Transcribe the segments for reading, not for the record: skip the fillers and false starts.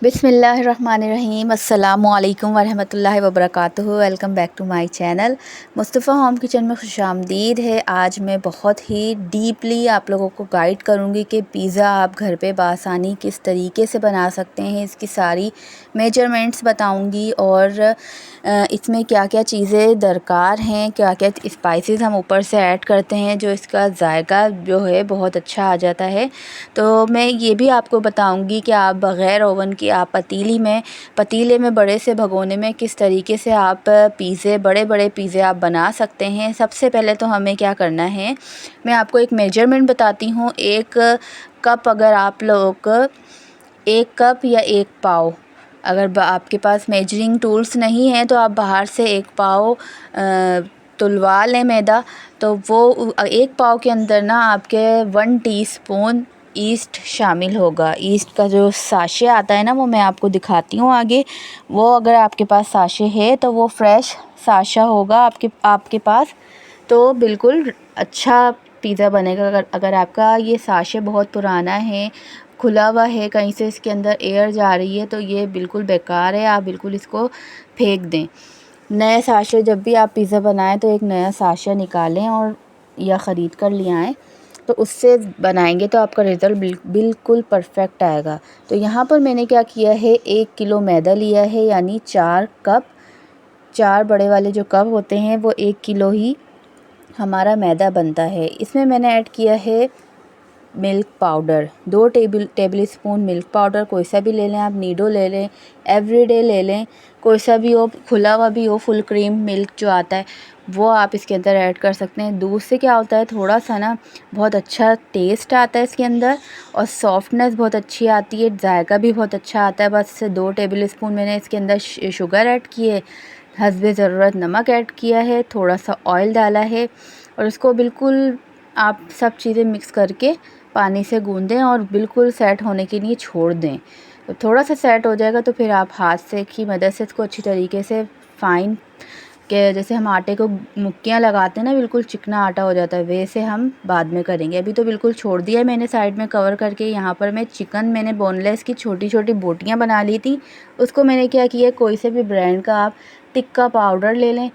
बिस्मिल्लाहिर्रहमानिर्रहीम। अस्सलामु अलैकुम वरहमतुल्लाहि वबरकातुहू। Welcome back to my channel. Mustafa home kitchen में खुशामदीद है। आज मैं बहुत ही डीपली आप लोगों को गाइड करूंगी कि पिज़्ज़ा आप घर पे बआसानी किस तरीके से बना सकते हैं। इसकी सारी मेजरमेंट्स बताऊंगी और इसमें क्या क्या चीज़ें दरकार हैं, क्या क्या स्पाइसेस हम ऊपर से ऐड करते हैं जो इसका ज़ायका जो है बहुत अच्छा आ जाता है। तो मैं ये भी आपको बताऊंगी कि आप बग़ैर ओवन के आप पतीले में बड़े से भगोने में किस तरीके से आप बड़े बड़े पिज़्ज़े आप बना सकते हैं। सबसे पहले तो हमें क्या करना है, मैं आपको एक मेजरमेंट बताती हूँ। एक कप, अगर आप लोग 1 कप या 1 पाव, अगर आपके पास मेजरिंग टूल्स नहीं हैं तो आप बाहर से 1 पाव तुलवा लें मैदा। तो वो 1 पाव के अंदर ना आपके 1 टीस्पून ईस्ट शामिल होगा। ईस्ट का जो साशे आता है ना, वो मैं आपको दिखाती हूँ आगे। वो अगर आपके पास साशे है तो वो फ्रेश साशा होगा आपके पास, तो बिल्कुल अच्छा पिज़्ज़ा बनेगा। अगर आपका ये साशे बहुत पुराना है, खुला हुआ है, कहीं से इसके अंदर एयर जा रही है, तो ये बिल्कुल बेकार है, आप बिल्कुल इसको फेंक दें। नया साशे जब भी आप पिज़्ज़ा बनाएं तो एक नया साशा निकालें और या ख़रीद कर ले आएँ, तो उससे बनाएंगे तो आपका रिज़ल्ट बिल्कुल परफेक्ट आएगा। तो यहाँ पर मैंने क्या किया है, 1 किलो मैदा लिया है, यानी 4 कप। 4 बड़े वाले जो कप होते हैं वो 1 किलो ही हमारा मैदा बनता है। इसमें मैंने ऐड किया है milk powder, 2 table spoon milk powder. कोई सा भी ले लें आप, नीडो ले लें, एवरीडे ले लें, कोई सा भी हो, खुला हुआ भी हो, फुल क्रीम मिल्क जो आता है वो आप इसके अंदर ऐड कर सकते हैं। दूध से क्या होता है, थोड़ा सा ना बहुत अच्छा टेस्ट आता है इसके अंदर और सॉफ्टनेस बहुत अच्छी आती है, जायका भी बहुत अच्छा आता है। बस 2 टेबल स्पून मैंने इसके अंदर शुगर ऐड की है, हस्बे ज़रूरत नमक ऐड किया है, थोड़ा सा ऑयल डाला है और उसको बिल्कुल आप सब चीज़ें मिक्स करके पानी से गूँदें और बिल्कुल सेट होने के लिए छोड़ दें। तो थोड़ा सा सेट हो जाएगा तो फिर आप हाथ से की मदद से इसको अच्छी तरीके से फाइन के, जैसे हम आटे को मुक्कियाँ लगाते हैं ना, बिल्कुल चिकना आटा हो जाता है, वैसे हम बाद में करेंगे। अभी तो बिल्कुल छोड़ दिया है मैंने साइड में कवर करके। यहाँ पर मैं चिकन, मैंने बोनलेस की छोटी छोटी बोटियाँ बना ली थी। उसको मैंने क्या किया, कोई से भी ब्रांड का आप टिक्का पाउडर ले लें,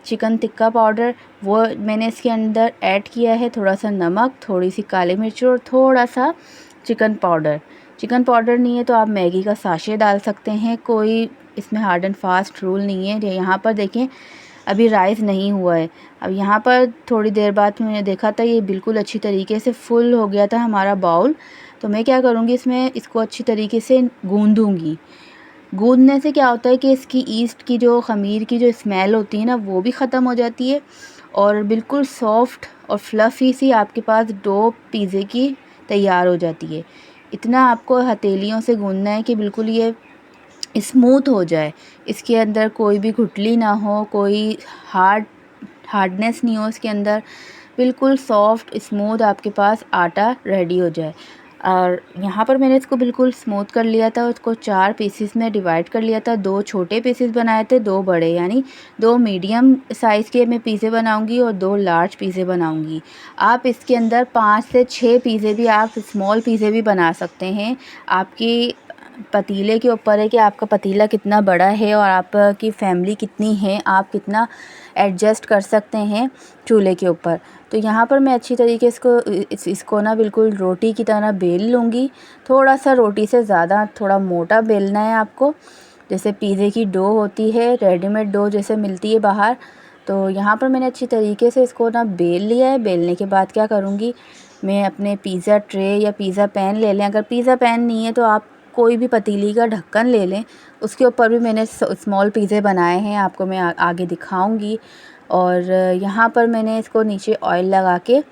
चिकन टिक्का पाउडर, वो मैंने इसके अंदर ऐड किया है। थोड़ा सा नमक, थोड़ी सी काली मिर्च और थोड़ा सा चिकन पाउडर। चिकन पाउडर नहीं है तो आप मैगी का साशे डाल सकते हैं, कोई इसमें हार्ड एंड फास्ट रूल नहीं है। यहाँ पर देखें अभी राइस नहीं हुआ है। अब यहाँ पर थोड़ी देर बाद मैंने देखा था ये बिल्कुल अच्छी तरीके से फुल हो गया था हमारा बाउल। तो मैं क्या करूँगी, इसमें इसको अच्छी तरीके से गूँधूँगी। गूँधने से क्या होता है कि इसकी ईस्ट की जो ख़मीर की जो स्मेल होती है ना, वो भी ख़त्म हो जाती है और बिल्कुल सॉफ्ट और फ्लफ़ी सी आपके पास डो पिज़्ज़े की तैयार हो जाती है। इतना आपको हथेलियों से गूँधना है कि बिल्कुल ये स्मूथ हो जाए, इसके अंदर कोई भी गुठली ना हो, कोई हार्डनेस नहीं हो इसके अंदर, बिल्कुल सॉफ्ट स्मूथ आपके पास आटा रेडी हो जाए। और यहाँ पर मैंने इसको बिल्कुल स्मूथ कर लिया था, उसको 4 पीसेस में डिवाइड कर लिया था। 2 छोटे पीसेस बनाए थे, 2 बड़े, यानी 2 मीडियम साइज़ के मैं पिज़्ज़े बनाऊंगी और 2 लार्ज पिज़्ज़े बनाऊंगी। आप इसके अंदर 5 से 6 पिज़्ज़े भी, आप स्मॉल पिज़्ज़े भी बना सकते हैं। आपकी पतीले के ऊपर है कि आपका पतीला कितना बड़ा है और आपकी फैमिली कितनी है, आप कितना एडजस्ट कर सकते हैं चूल्हे के ऊपर। तो यहाँ पर मैं अच्छी तरीके इसको ना बिल्कुल रोटी की तरह बेल लूँगी। थोड़ा सा रोटी से ज़्यादा थोड़ा मोटा बेलना है आपको, जैसे पिज़्ज़े की डो होती है, रेडीमेड डो जैसे मिलती है बाहर। तो यहाँ पर मैंने अच्छी तरीके से इसको ना बेल लिया है। बेलने के बाद क्या करूँगी, मैं अपने पिज़्ज़ा ट्रे या पिज़्ज़ा पैन ले लें। अगर पिज़्ज़ा पैन नहीं है तो आप कोई भी पतीली का ढक्कन ले लें, उसके ऊपर भी मैंने स्मॉल पिज़्ज़े बनाए हैं, आपको मैं आगे दिखाऊंगी। और यहाँ पर मैंने इसको नीचे ऑयल लगा के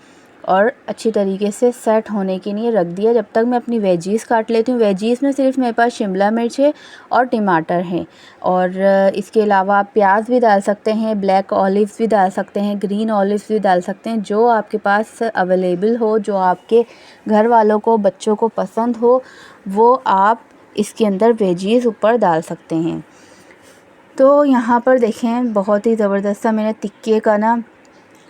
और अच्छी तरीके से सेट होने के लिए रख दिया। जब तक मैं अपनी वेजीज़ काट लेती हूँ। वेजीज़ में सिर्फ मेरे पास शिमला मिर्च है और टमाटर हैं, और इसके अलावा आप प्याज भी डाल सकते हैं, ब्लैक ऑलिव्स भी डाल सकते हैं, ग्रीन ऑलिव्स भी डाल सकते हैं, जो आपके पास अवेलेबल हो, जो आपके घर वालों को, बच्चों को पसंद हो, वो आप इसके अंदर वेजीज़ ऊपर डाल सकते हैं। तो यहाँ पर देखें बहुत ही ज़बरदस्त सा मैंने टिक्के का ना